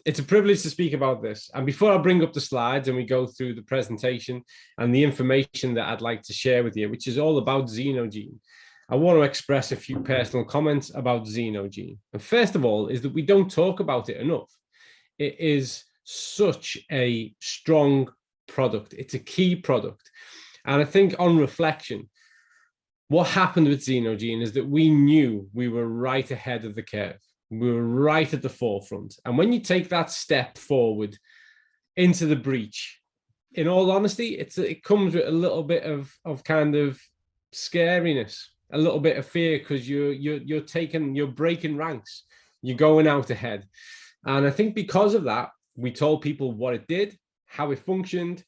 It's a privilege to speak about this. And before I bring up the slides and we go through the presentation and the information that I'd like to share with you, which is all about ZinoGene, I want to express a few personal comments about ZinoGene. And first of all, is that we don't talk about it enough. It is such a strong product. It's a key product. And I think on reflection, what happened with ZinoGene is that we knew we were right ahead of the curve. We were right at the forefront. And when you take that step forward into the breach, in all honesty, it comes with a little bit of kind of scariness, a little bit of fear, because you're breaking ranks, you're going out ahead. And I think because of that, we told people what it did, how it functioned,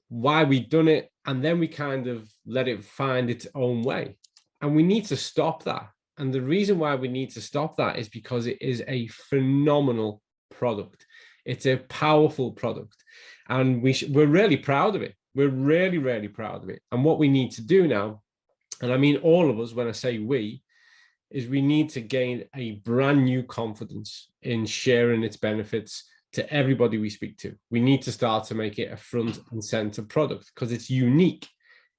why we'd done it, and then we kind of let it find its own way. And we need to stop that. And the reason why we need to stop that is because it is a phenomenal product. It's a powerful product. And we're really proud of it. We're really, really proud of it. And what we need to do now, and I mean all of us when I say we, is we need to gain a brand new confidence in sharing its benefits to everybody we speak to. We need to start to make it a front and center product because it's unique,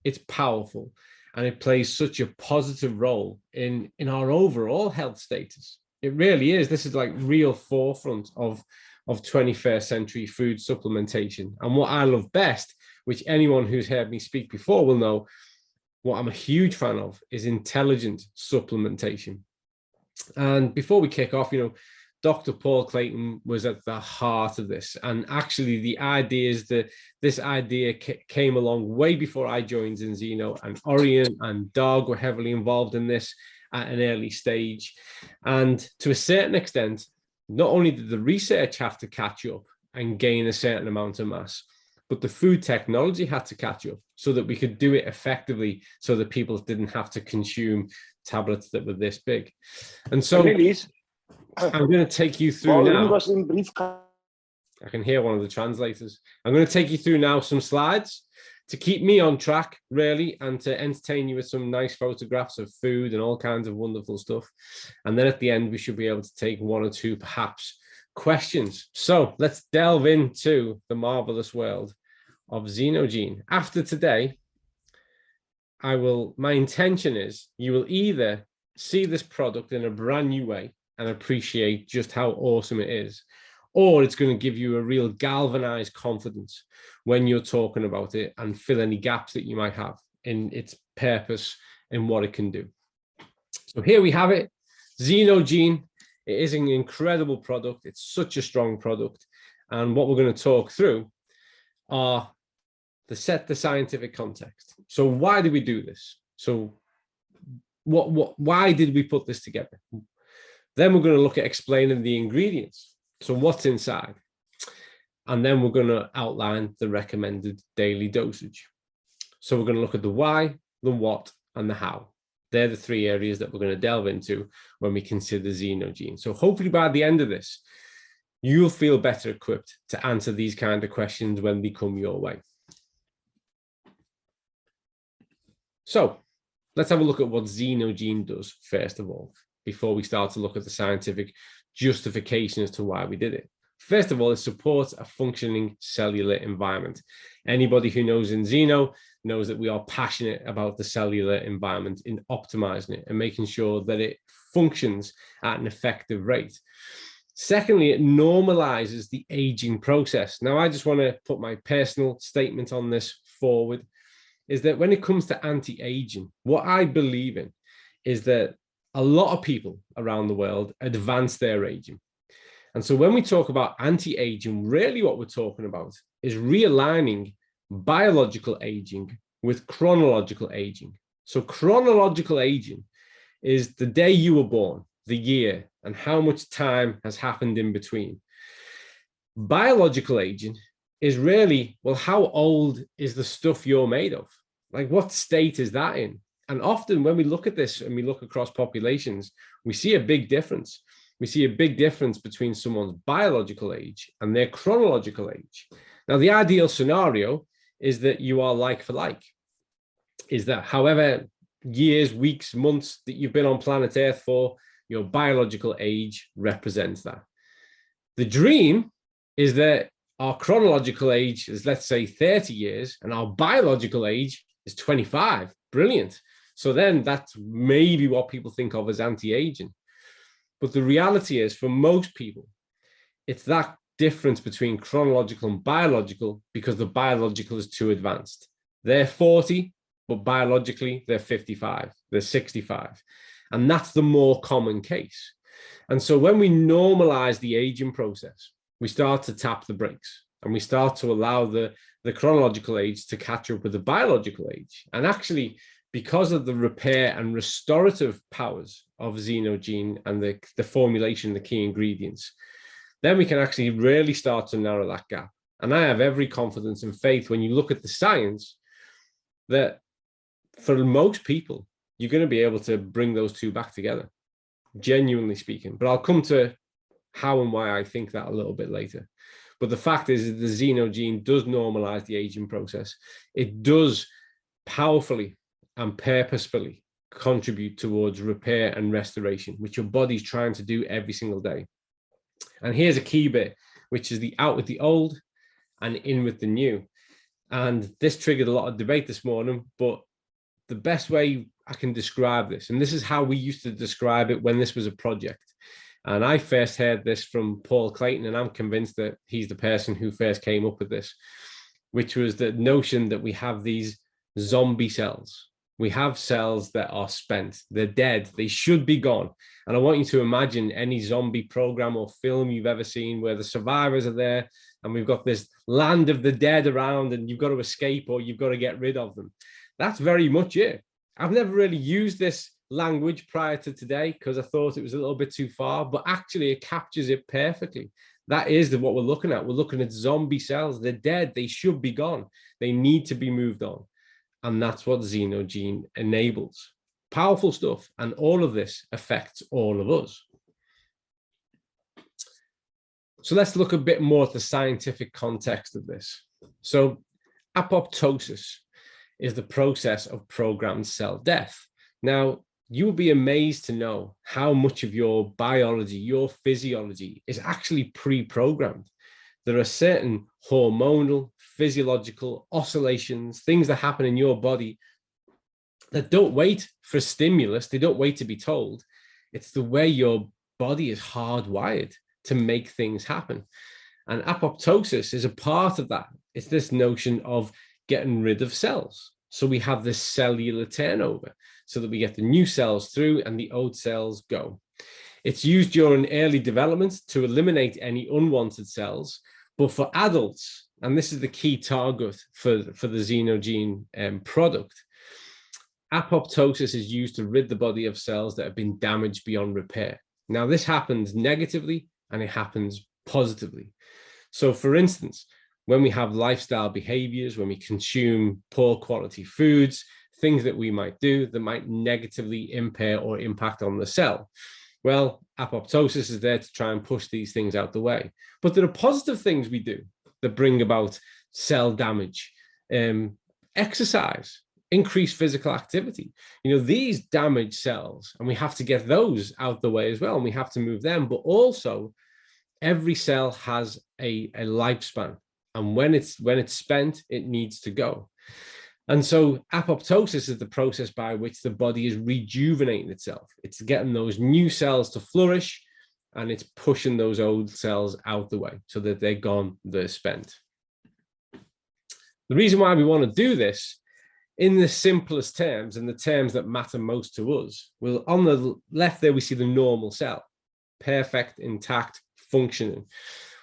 it's powerful, and it plays such a positive role in our overall health status. It really is. This is like real forefront of 21st century food supplementation. And what I love best, which anyone who's heard me speak before will know, what I'm a huge fan of is intelligent supplementation. And before we kick off, Dr. Paul Clayton was at the heart of this. And actually the idea is that this idea came along way before I joined Zino, and Orion and Doug were heavily involved in this at an early stage. And to a certain extent, not only did the research have to catch up and gain a certain amount of mass, but the food technology had to catch up so that we could do it effectively so that people didn't have to consume tablets that were this big. And so I'm going to take you through now. I can hear one of the translators. I'm going to take you through now some slides to keep me on track, really, and to entertain you with some nice photographs of food and all kinds of wonderful stuff. And then at the end, we should be able to take one or two, perhaps, questions. So let's delve into the marvelous world of ZinoGene. After today, my intention is you will either see this product in a brand new way and appreciate just how awesome it is, or it's going to give you a real galvanized confidence when you're talking about it and fill any gaps that you might have in its purpose and what it can do. So here we have it, ZinoGene. It is an incredible product. It's such a strong product. And what we're going to talk through are the scientific context. So why did we do this? So why did we put this together? Then we're going to look at explaining the ingredients. So what's inside? And then we're going to outline the recommended daily dosage. So we're going to look at the why, the what, and the how. They're the three areas that we're going to delve into when we consider ZinoGene. So hopefully by the end of this, you'll feel better equipped to answer these kind of questions when they come your way. So let's have a look at what ZinoGene does, first of all, before we start to look at the scientific justification as to why we did it. First of all, it supports a functioning cellular environment. Anybody who knows in Zino knows that we are passionate about the cellular environment in optimizing it and making sure that it functions at an effective rate. Secondly, it normalizes the aging process. Now, I just want to put my personal statement on this forward, is that when it comes to anti-aging, what I believe in is that a lot of people around the world advance their aging. And so when we talk about anti-aging, really what we're talking about is realigning biological aging with chronological aging. So chronological aging is the day you were born, the year, and how much time has happened in between. Biological aging is really, well, how old is the stuff you're made of? Like, what state is that in? And often when we look at this and we look across populations, we see a big difference. We see a big difference between someone's biological age and their chronological age. Now, the ideal scenario is that you are like for like, is that however years, weeks, months that you've been on planet Earth for, your biological age represents that. The dream is that our chronological age is, let's say, 30 years, and our biological age is 25. Brilliant. So then that's maybe what people think of as anti-aging. But the reality is, for most people, it's that difference between chronological and biological, because the biological is too advanced. They're 40, but biologically they're 55, they're 65. And that's the more common case. And so when we normalize the aging process, we start to tap the brakes and we start to allow the chronological age to catch up with the biological age. And actually, because of the repair and restorative powers of ZinoGene and the formulation, the key ingredients, then we can actually really start to narrow that gap. And I have every confidence and faith when you look at the science that for most people, you're going to be able to bring those two back together, genuinely speaking. But I'll come to how and why I think that a little bit later. But the fact is that the ZinoGene does normalize the aging process. It does powerfully and purposefully contribute towards repair and restoration, which your body's trying to do every single day. And here's a key bit, which is the out with the old and in with the new. And this triggered a lot of debate this morning, but the best way I can describe this, and this is how we used to describe it when this was a project. And I first heard this from Paul Clayton, and I'm convinced that he's the person who first came up with this, which was the notion that we have these zombie cells. We have cells that are spent, they're dead, they should be gone. And I want you to imagine any zombie program or film you've ever seen where the survivors are there and we've got this land of the dead around and you've got to escape or you've got to get rid of them. That's very much it. I've never really used this language prior to today because I thought it was a little bit too far, but actually it captures it perfectly. That is what we're looking at. We're looking at zombie cells. They're dead. They should be gone. They need to be moved on. And that's what ZinoGene enables. Powerful stuff. And all of this affects all of us. So let's look a bit more at the scientific context of this. So apoptosis is the process of programmed cell death. Now, you will be amazed to know how much of your biology, your physiology is actually pre-programmed. There are certain hormonal, physiological oscillations, things that happen in your body that don't wait for stimulus. They don't wait to be told. It's the way your body is hardwired to make things happen. And apoptosis is a part of that. It's this notion of getting rid of cells. So we have this cellular turnover so that we get the new cells through and the old cells go. It's used during early development to eliminate any unwanted cells. But for adults, and this is the key target for the ZinoGene product, apoptosis is used to rid the body of cells that have been damaged beyond repair. Now, this happens negatively and it happens positively. So, for instance, when we have lifestyle behaviors, when we consume poor quality foods, things that we might do that might negatively impair or impact on the cell. Well, apoptosis is there to try and push these things out the way. But there are positive things we do that bring about cell damage. Exercise, increased physical activity. You know, these damaged cells, and we have to get those out the way as well, and we have to move them. But also, every cell has a lifespan. And when it's spent, it needs to go. And so apoptosis is the process by which the body is rejuvenating itself. It's getting those new cells to flourish, and it's pushing those old cells out the way so that they're gone, they're spent. The reason why we want to do this, in the simplest terms, and the terms that matter most to us, well, on the left there, we see the normal cell, perfect, intact, functioning.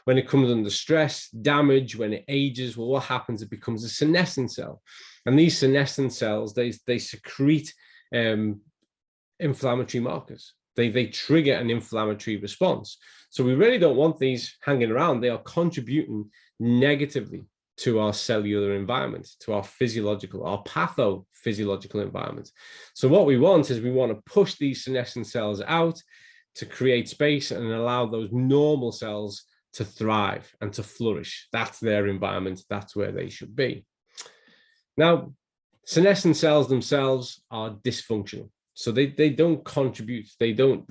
When it comes under stress, damage, when it ages, well, what happens? It becomes a senescent cell. And these senescent cells, they secrete inflammatory markers. They trigger an inflammatory response. So we really don't want these hanging around. They are contributing negatively to our cellular environment, to our physiological, our pathophysiological environment. So what we want is we want to push these senescent cells out to create space and allow those normal cells to thrive and to flourish. That's their environment. That's where they should be. Now, senescent cells themselves are dysfunctional. So they don't contribute. They don't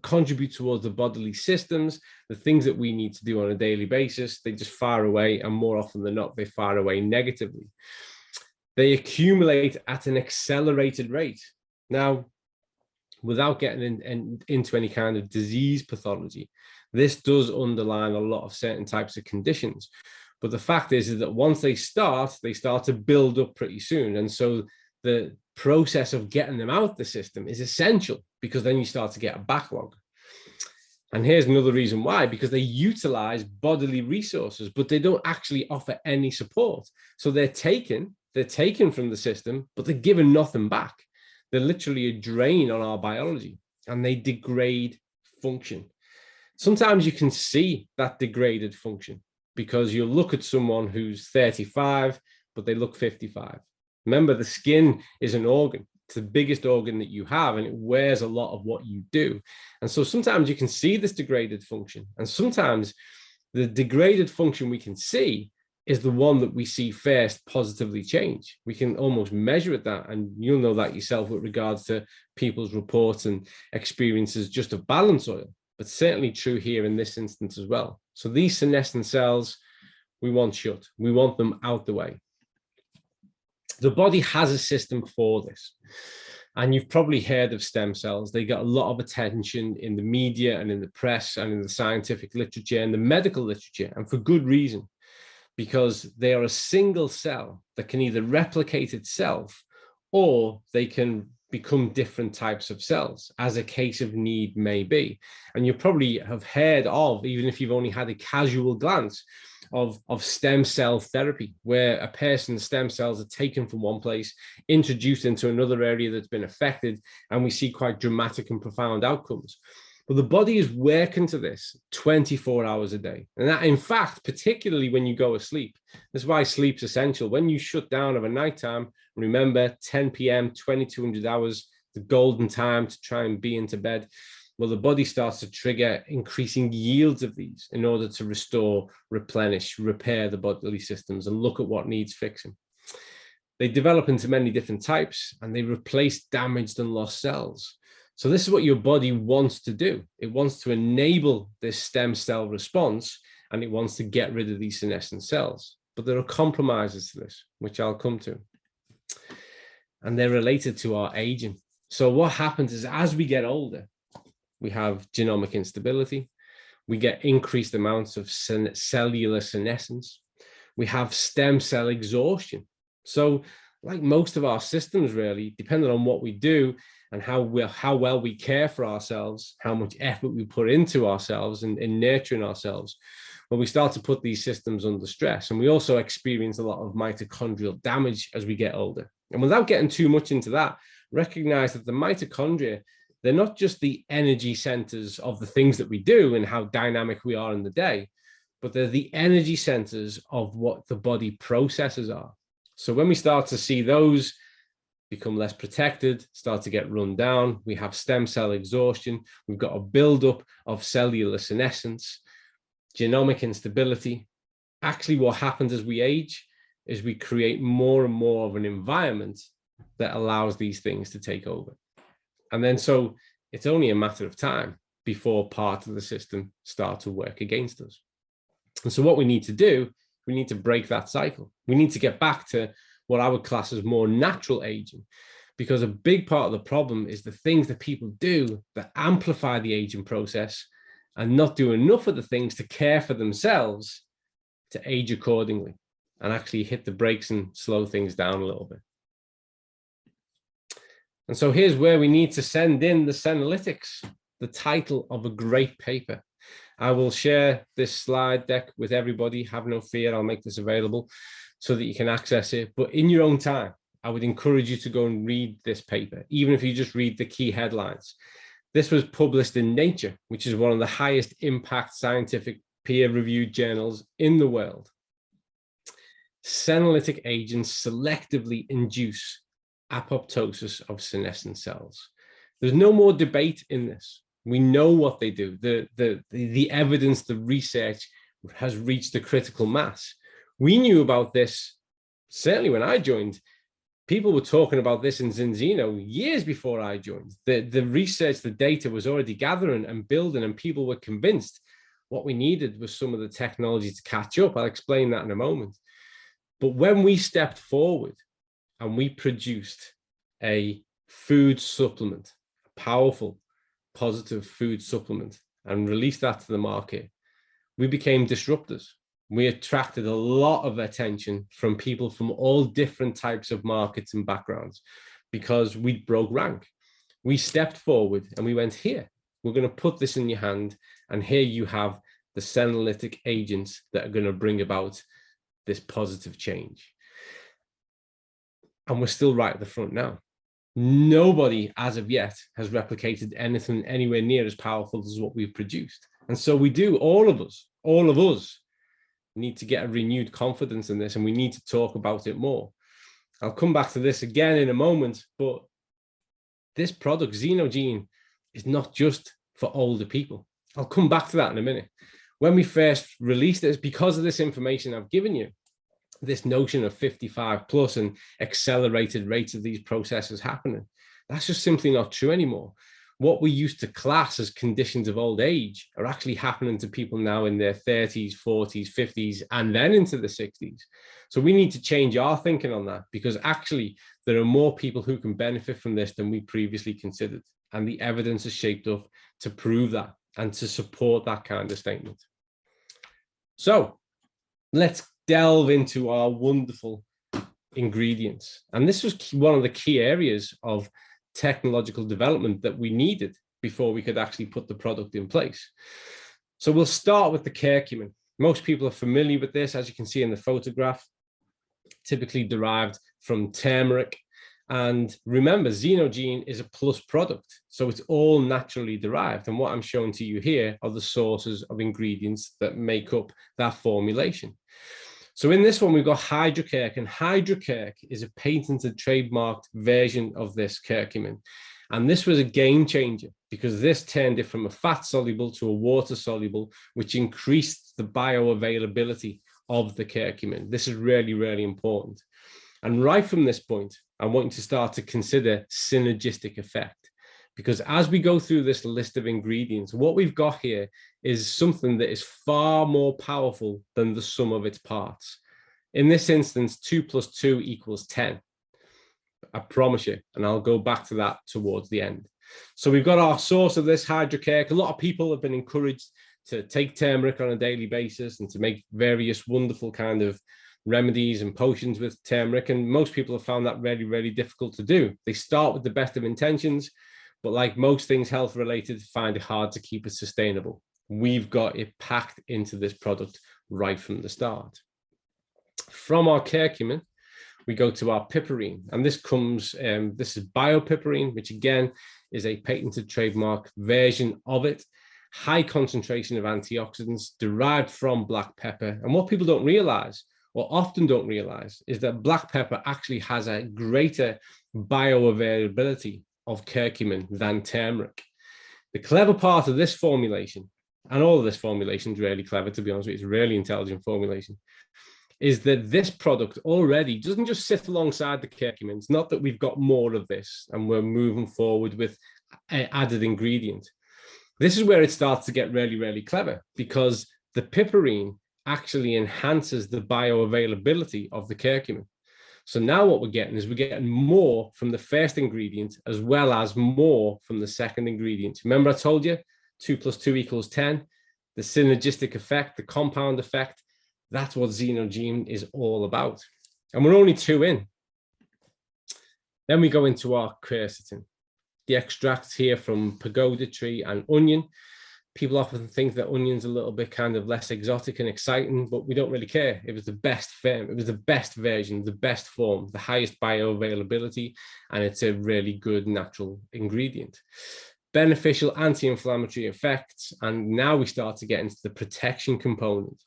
contribute towards the bodily systems, the things that we need to do on a daily basis, they just fire away, and more often than not, they fire away negatively. They accumulate at an accelerated rate. Now, without getting into any kind of disease pathology, this does underline a lot of certain types of conditions. But the fact is that once they start to build up pretty soon. And so the process of getting them out the system is essential, because then you start to get a backlog. And here's another reason why: because they utilize bodily resources, but they don't actually offer any support. So they're taken from the system, but they're given nothing back. They're literally a drain on our biology, and they degrade function. Sometimes you can see that degraded function because you'll look at someone who's 35, but they look 55. Remember, the skin is an organ. It's the biggest organ that you have, and it wears a lot of what you do. And so sometimes you can see this degraded function, and sometimes the degraded function we can see is the one that we see first positively change. We can almost measure at that, and you'll know that yourself with regards to people's reports and experiences just of balance oil, but certainly true here in this instance as well. So these senescent cells, we want shut. We want them out the way. The body has a system for this. And you've probably heard of stem cells. They get a lot of attention in the media and in the press and in the scientific literature and the medical literature, and for good reason, because they are a single cell that can either replicate itself or they can become different types of cells, as a case of need may be. And you probably have heard of, even if you've only had a casual glance, of stem cell therapy, where a person's stem cells are taken from one place, introduced into another area that's been affected, and we see quite dramatic and profound outcomes. But the body is working to this 24 hours a day. And that, in fact, particularly when you go asleep, that's why sleep's essential. When you shut down of a nighttime, remember 10 p.m., 2200 hours, the golden time to try and be into bed. Well, the body starts to trigger increasing yields of these in order to restore, replenish, repair the bodily systems and look at what needs fixing. They develop into many different types, and they replace damaged and lost cells. So this is what your body wants to do. It wants to enable this stem cell response, and it wants to get rid of these senescent cells. But there are compromises to this, which I'll come to. And they're related to our aging. So what happens is, as we get older, we have genomic instability. We get increased amounts of cellular senescence. We have stem cell exhaustion. So like most of our systems, really, depending on what we do and how well we care for ourselves, how much effort we put into ourselves and in nurturing ourselves, well, we start to put these systems under stress. And we also experience a lot of mitochondrial damage as we get older. And without getting too much into that, recognize that the mitochondria, they're not just the energy centers of the things that we do and how dynamic we are in the day, but they're the energy centers of what the body processes are. So when we start to see those become less protected, start to get run down, we have stem cell exhaustion, we've got a buildup of cellular senescence, genomic instability. Actually, what happens as we age is we create more and more of an environment that allows these things to take over. And then so it's only a matter of time before part of the system start to work against us. And so what we need to do, we need to break that cycle. We need to get back to what I would class as more natural aging, because a big part of the problem is the things that people do that amplify the aging process and not do enough of the things to care for themselves to age accordingly and actually hit the brakes and slow things down a little bit. And so here's where we need to send in the Senolytics, the title of a great paper. I will share this slide deck with everybody. Have no fear, I'll make this available so that you can access it. But in your own time, I would encourage you to go and read this paper, even if you just read the key headlines. This was published in Nature, which is one of the highest impact scientific peer-reviewed journals in the world. Senolytic agents selectively induce apoptosis of senescent cells. There's no more debate in this. We know what they do. The evidence, the research has reached a critical mass. We knew about this, certainly when I joined people were talking about this in Zinzino years before I joined. The research, the data was already gathering and building, and people were convinced. What we needed was some of the technology to catch up. I'll explain that in a moment. But when we stepped forward and we produced a food supplement, a powerful, positive food supplement, and released that to the market, we became disruptors. We attracted a lot of attention from people from all different types of markets and backgrounds because we broke rank. We stepped forward and we went, here, we're going to put this in your hand, and here you have the senolytic agents that are going to bring about this positive change. And we're still right at the front now. Nobody as of yet has replicated anything anywhere near as powerful as what we've produced. And so we do, all of us need to get a renewed confidence in this, and we need to talk about it more. I'll come back to this again in a moment, but this product, ZinoGene, is not just for older people. I'll come back to that in a minute. When we first released this, because of this information I've given you, this notion of 55 plus and accelerated rates of these processes happening, that's just simply not true anymore. What we used to class as conditions of old age are actually happening to people now in their 30s, 40s, 50s, and then into the 60s. So we need to change our thinking on that, because actually there are more people who can benefit from this than we previously considered. And the evidence is shaped up to prove that and to support that kind of statement. So let's delve into our wonderful ingredients. And this was one of the key areas of technological development that we needed before we could actually put the product in place. So we'll start with the curcumin. Most people are familiar with this, as you can see in the photograph, typically derived from turmeric. And remember, ZinoGene is a plus product, so it's all naturally derived. And what I'm showing to you here are the sources of ingredients that make up that formulation. So in this one, we've got hydrocurc, and hydrocurc is a patented trademarked version of this curcumin. And this was a game changer because this turned it from a fat soluble to a water soluble, which increased the bioavailability of the curcumin. This is really, really important. And right from this point, I want you to start to consider synergistic effect, because as we go through this list of ingredients, what we've got here is something that is far more powerful than the sum of its parts. In this instance, 2 + 2 = 10. I promise you, and I'll go back to that towards the end. So we've got our source of this hydrocurc. A lot of people have been encouraged to take turmeric on a daily basis and to make various wonderful kind of remedies and potions with turmeric, and most people have found that really, really difficult to do. They start with the best of intentions, but like most things health related, find it hard to keep it sustainable. We've got it packed into this product right from the start. From our curcumin, we go to our piperine, and this comes, this is biopiperine, which again is a patented trademark version of it. High concentration of antioxidants derived from black pepper. And what people don't realize, or often don't realize, is that black pepper actually has a greater bioavailability of curcumin than turmeric. The clever part of this formulation, and all of this formulation is really clever, to be honest with you, it's a really intelligent formulation, is that this product already doesn't just sit alongside the curcumin. It's not that we've got more of this and we're moving forward with added ingredient. This is where it starts to get really, really clever, because the piperine actually enhances the bioavailability of the curcumin. So now what we're getting is we're getting more from the first ingredient as well as more from the second ingredient. Remember I told you 2 + 2 = 10, the synergistic effect, the compound effect. That's what ZinoGene is all about. And we're only 2 in. Then we go into our quercetin. The extracts here from pagoda tree and onion. People often think that onion's a little bit kind of less exotic and exciting, but we don't really care. It was the best form, it was the best version, the best form, the highest bioavailability, and it's a really good natural ingredient. Beneficial anti-inflammatory effects, and now we start to get into the protection component.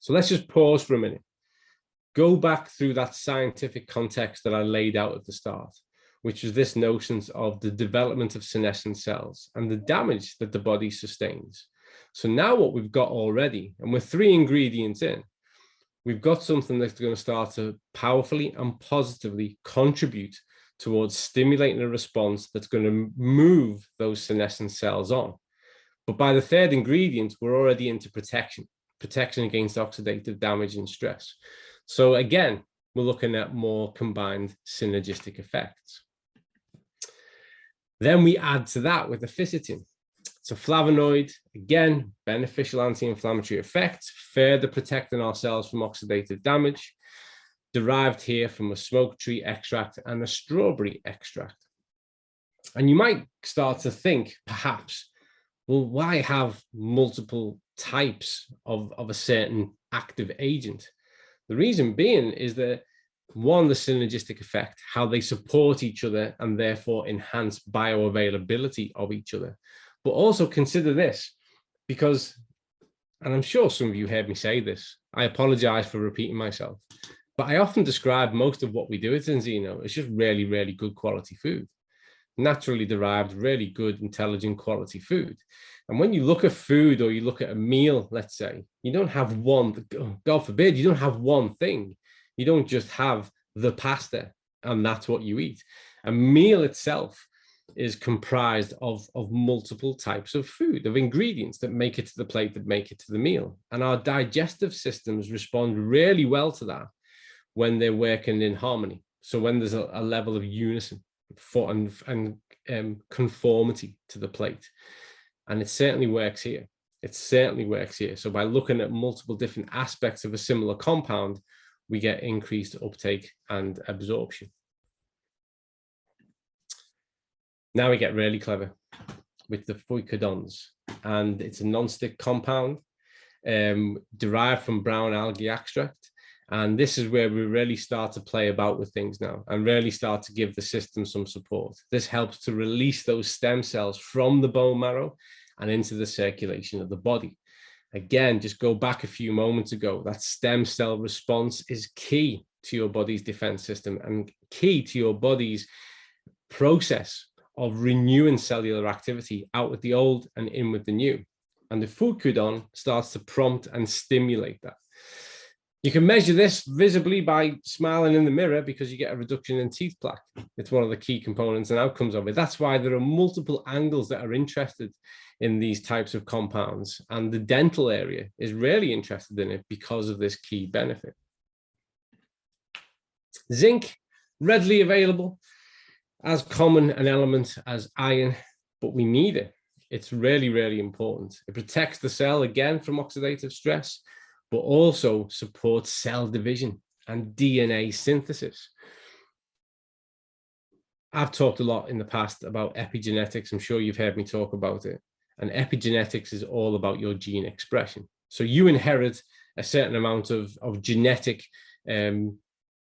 So let's just pause for a minute. Go back through that scientific context that I laid out at the start, which is this notion of the development of senescent cells and the damage that the body sustains. So now what we've got already, and we're 3 ingredients in, we've got something that's going to start to powerfully and positively contribute towards stimulating a response that's going to move those senescent cells on. But by the third ingredient, we're already into protection against oxidative damage and stress. So again, we're looking at more combined synergistic effects. Then we add to that with ficitin. It's a flavonoid, again, beneficial anti-inflammatory effects, further protecting our cells from oxidative damage, derived here from a smoke tree extract and a strawberry extract. And you might start to think, perhaps, well, why have multiple types of a certain active agent? The reason being is that, one, the synergistic effect, how they support each other and therefore enhance bioavailability of each other. But also consider this, because, and I'm sure some of you heard me say this, I apologize for repeating myself, but I often describe most of what we do at Zino as just really, really good quality food. Naturally derived, really good, intelligent quality food. And when you look at food, or you look at a meal, let's say, you don't have one, God forbid, you don't have one thing. You don't just have the pasta and that's what you eat. A meal itself is comprised of multiple types of food, of ingredients that make it to the plate, that make it to the meal. And our digestive systems respond really well to that when they're working in harmony. So when there's a level of unison and conformity to the plate. And it certainly works here. It certainly works here. So by looking at multiple different aspects of a similar compound, we get increased uptake and absorption. Now we get really clever with the fucoidons, and it's a non-stick compound derived from brown algae extract. And this is where we really start to play about with things now and really start to give the system some support. This helps to release those stem cells from the bone marrow and into the circulation of the body. Again, just go back a few moments ago, that stem cell response is key to your body's defense system and key to your body's process of renewing cellular activity, out with the old and in with the new. And the fucoidon starts to prompt and stimulate that. You can measure this visibly by smiling in the mirror, because you get a reduction in teeth plaque. It's one of the key components and outcomes of it. That's why there are multiple angles that are interested in these types of compounds. And the dental area is really interested in it because of this key benefit. Zinc, readily available, as common an element as iron, but we need it. It's really, really important. It protects the cell, again, from oxidative stress, but also supports cell division and DNA synthesis. I've talked a lot in the past about epigenetics. I'm sure you've heard me talk about it. And epigenetics is all about your gene expression. So you inherit a certain amount of genetic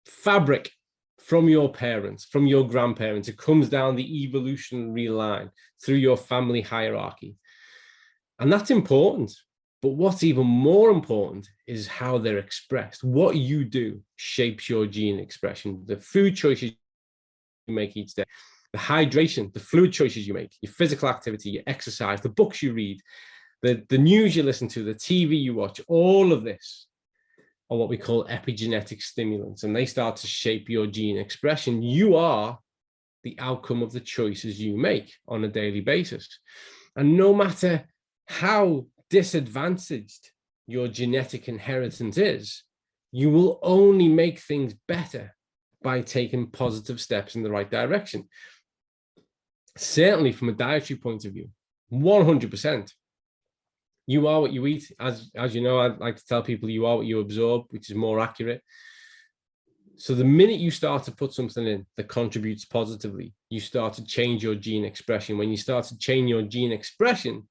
fabric from your parents, from your grandparents. It comes down the evolutionary line through your family hierarchy. And that's important. But what's even more important is how they're expressed. What you do shapes your gene expression. The food choices you make each day, the hydration, the fluid choices you make, your physical activity, your exercise, the books you read, the news you listen to, the TV you watch, all of this are what we call epigenetic stimulants, and they start to shape your gene expression. You are the outcome of the choices you make on a daily basis. And no matter how disadvantaged your genetic inheritance is, you will only make things better by taking positive steps in the right direction. Certainly from a dietary point of view, 100%. You are what you eat. As you know, I like to tell people you are what you absorb, which is more accurate. So the minute you start to put something in that contributes positively, you start to change your gene expression. When you start to change your gene expression,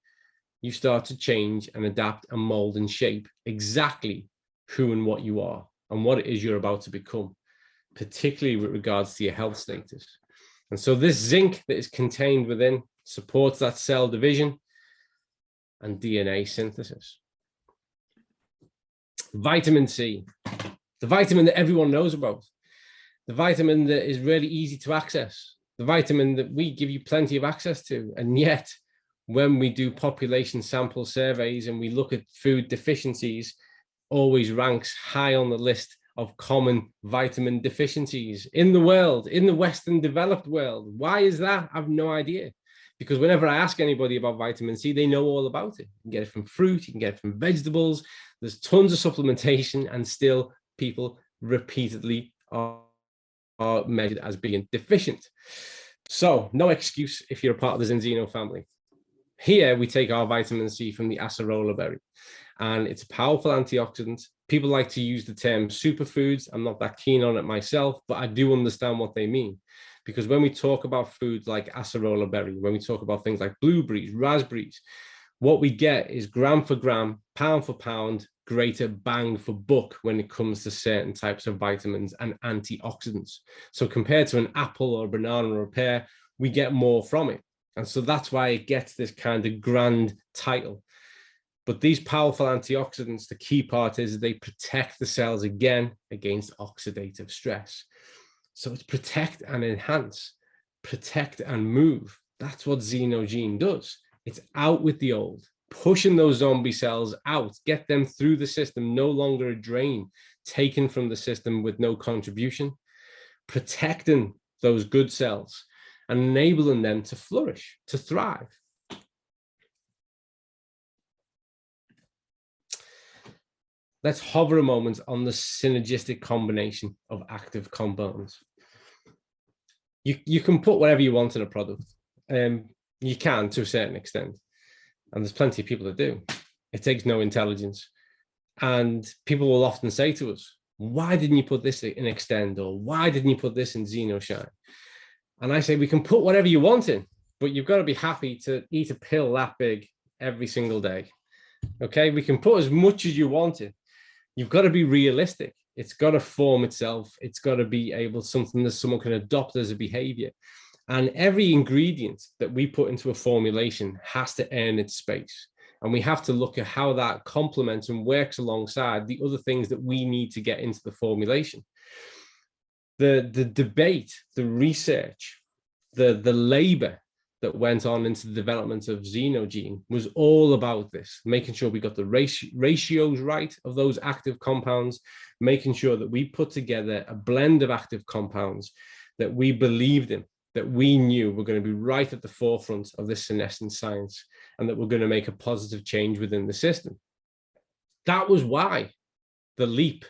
you start to change and adapt and mold and shape exactly who and what you are and what it is you're about to become, particularly with regards to your health status. And so this zinc that is contained within supports that cell division and DNA synthesis. Vitamin C, the vitamin that everyone knows about, the vitamin that is really easy to access, the vitamin that we give you plenty of access to. And yet, when we do population sample surveys and we look at food deficiencies, always ranks high on the list of common vitamin deficiencies in the world, in the Western developed world. Why is that? I have no idea. Because whenever I ask anybody about vitamin C, they know all about it. You can get it from fruit, you can get it from vegetables. There's tons of supplementation, and still people repeatedly are measured as being deficient. So no excuse if you're a part of the Zinzino family. Here we take our vitamin C from the acerola berry, and it's a powerful antioxidant. People like to use the term superfoods. I'm not that keen on it myself, but I do understand what they mean. Because when we talk about foods like acerola berry, when we talk about things like blueberries, raspberries, what we get is gram for gram, pound for pound, greater bang for buck when it comes to certain types of vitamins and antioxidants. So compared to an apple or a banana or a pear, we get more from it. And so that's why it gets this kind of grand title. But these powerful antioxidants, the key part is they protect the cells again against oxidative stress. So it's protect and enhance, protect and move. That's what ZinoGene does. It's out with the old, pushing those zombie cells out, get them through the system, no longer a drain, taken from the system with no contribution, protecting those good cells and enabling them to flourish, to thrive. Let's hover a moment on the synergistic combination of active compounds. You can put whatever you want in a product. You can to a certain extent. And there's plenty of people that do. It takes no intelligence. And people will often say to us, why didn't you put this in Extend? Or why didn't you put this in ZinoShine? And I say, we can put whatever you want in, but you've got to be happy to eat a pill that big every single day. Okay, we can put as much as you want in. You've got to be realistic. It's got to form itself. It's got to be able something that someone can adopt as a behavior. And every ingredient that we put into a formulation has to earn its space. And we have to look at how that complements and works alongside the other things that we need to get into the formulation. The debate, the research, the labor that went on into the development of ZinoGene was all about this, making sure we got the ratios right of those active compounds, making sure that we put together a blend of active compounds that we believed in, that we knew were going to be right at the forefront of this senescent science, and that we're going to make a positive change within the system. That was why the leap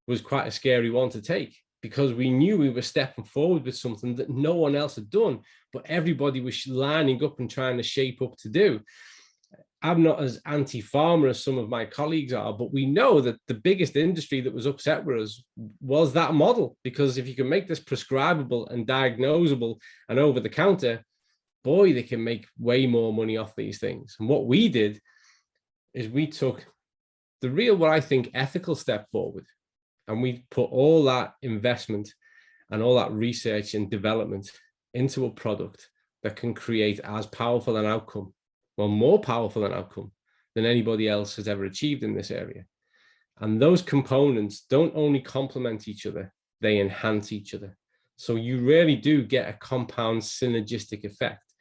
was quite a scary one to take, because we knew we were stepping forward with something that no one else had done, but everybody was lining up and trying to shape up to do. I'm not as anti-pharma as some of my colleagues are, but we know that the biggest industry that was upset with us was that model, because if you can make this prescribable and diagnosable and over the counter, boy, they can make way more money off these things. And what we did is we took the real, what I think, ethical step forward. And we put all that investment and all that research and development into a product that can create as powerful an outcome, well, more powerful an outcome than anybody else has ever achieved in this area. And those components don't only complement each other, they enhance each other. So you really do get a compound synergistic effect.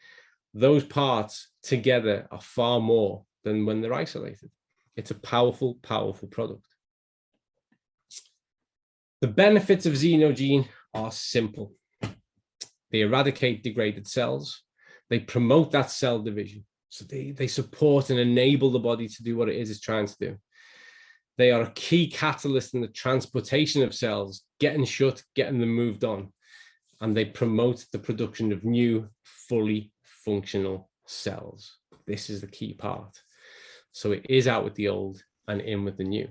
Those parts together are far more than when they're isolated. It's a powerful, powerful product. The benefits of ZinoGene are simple. They eradicate degraded cells. They promote that cell division. So they support and enable the body to do what it is it's trying to do. They are a key catalyst in the transportation of cells, getting shut, getting them moved on. And they promote the production of new, fully functional cells. This is the key part. So it is out with the old and in with the new.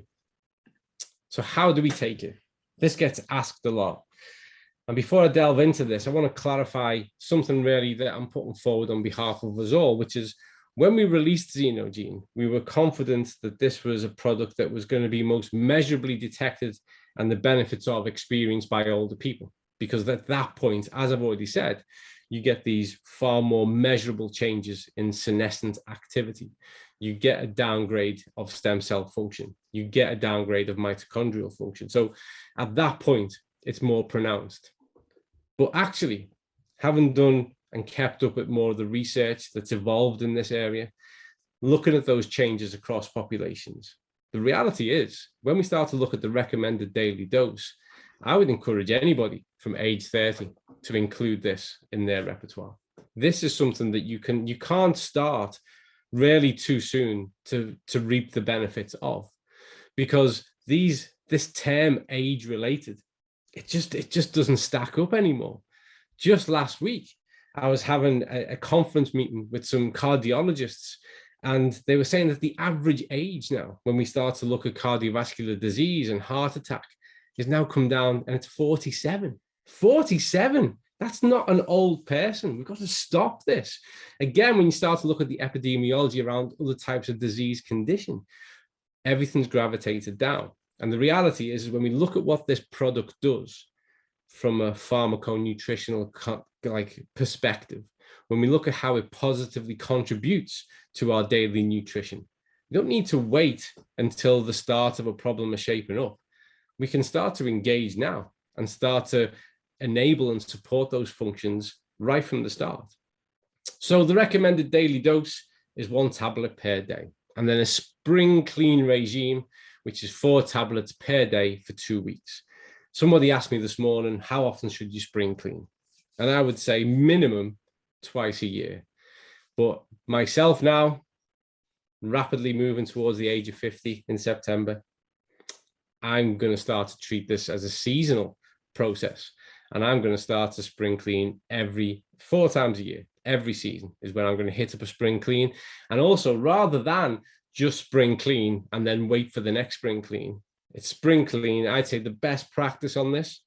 So how do we take it? This gets asked a lot. And before I delve into this, I want to clarify something really that I'm putting forward on behalf of us all, which is when we released ZinoGene, we were confident that this was a product that was going to be most measurably detected and the benefits of experienced by older people. Because at that point, as I've already said, you get these far more measurable changes in senescent activity. You get a downgrade of stem cell function. You get a downgrade of mitochondrial function. So at that point, it's more pronounced. But actually, having done and kept up with more of the research that's evolved in this area, looking at those changes across populations, The reality is, when we start to look at the recommended daily dose, I would encourage anybody from age 30 to include this in their repertoire. This is something that you can't start really too soon to reap the benefits of, because this term age related, it just doesn't stack up anymore. Just last week, I was having a conference meeting with some cardiologists, and they were saying that the average age now, when we start to look at cardiovascular disease and heart attack, has now come down, and it's 47. 47. That's not an old person. We've got to stop this. Again, when you start to look at the epidemiology around other types of disease condition, everything's gravitated down. And the reality is when we look at what this product does from a pharmaconutritional perspective, when we look at how it positively contributes to our daily nutrition, we don't need to wait until the start of a problem is shaping up. We can start to engage now and start to enable and support those functions right from the start. So the recommended daily dose is 1 tablet per day, and then a spring clean regime, which is 4 tablets per day for 2 weeks. Somebody asked me this morning, how often should you spring clean? And I would say minimum twice a year. But myself now, rapidly moving towards the age of 50 in September, I'm going to start to treat this as a seasonal process. And I'm going to start to spring clean every 4 times a year. Every season is when I'm going to hit up a spring clean. And also, rather than just spring clean and then wait for the next spring clean, it's spring clean. I'd say the best practice on this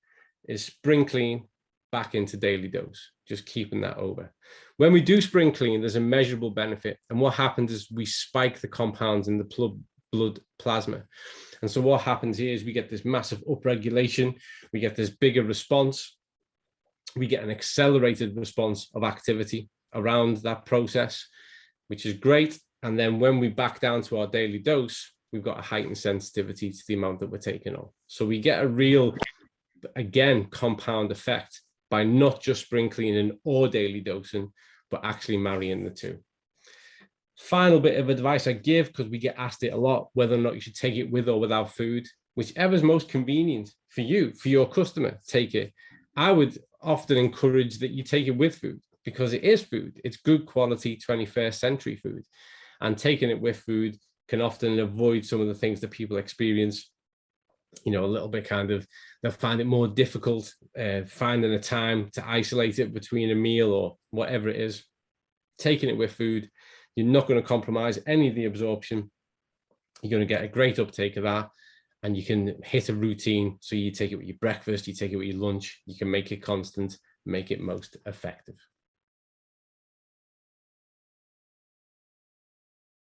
is spring clean back into daily dose, just keeping that over. When we do spring clean, there's a measurable benefit. And what happens is we spike the compounds in the blood plasma. And so what happens here is we get this massive upregulation, we get this bigger response, we get an accelerated response of activity around that process, which is great. And then when we back down to our daily dose, we've got a heightened sensitivity to the amount that we're taking on. So we get a real, again, compound effect by not just spring cleaning or daily dosing, but actually marrying the two. Final bit of advice I give, because we get asked it a lot, whether or not you should take it with or without food, whichever is most convenient for you, for your customer, take it. I would often encourage that you take it with food, because it is food. It's good quality 21st century food. And taking it with food can often avoid some of the things that people experience, a little bit they'll find it more difficult finding a time to isolate it between a meal or whatever it is. Taking it with food, you're not going to compromise any of the absorption. You're going to get a great uptake of that, and you can hit a routine. So you take it with your breakfast, you take it with your lunch, you can make it constant, make it most effective.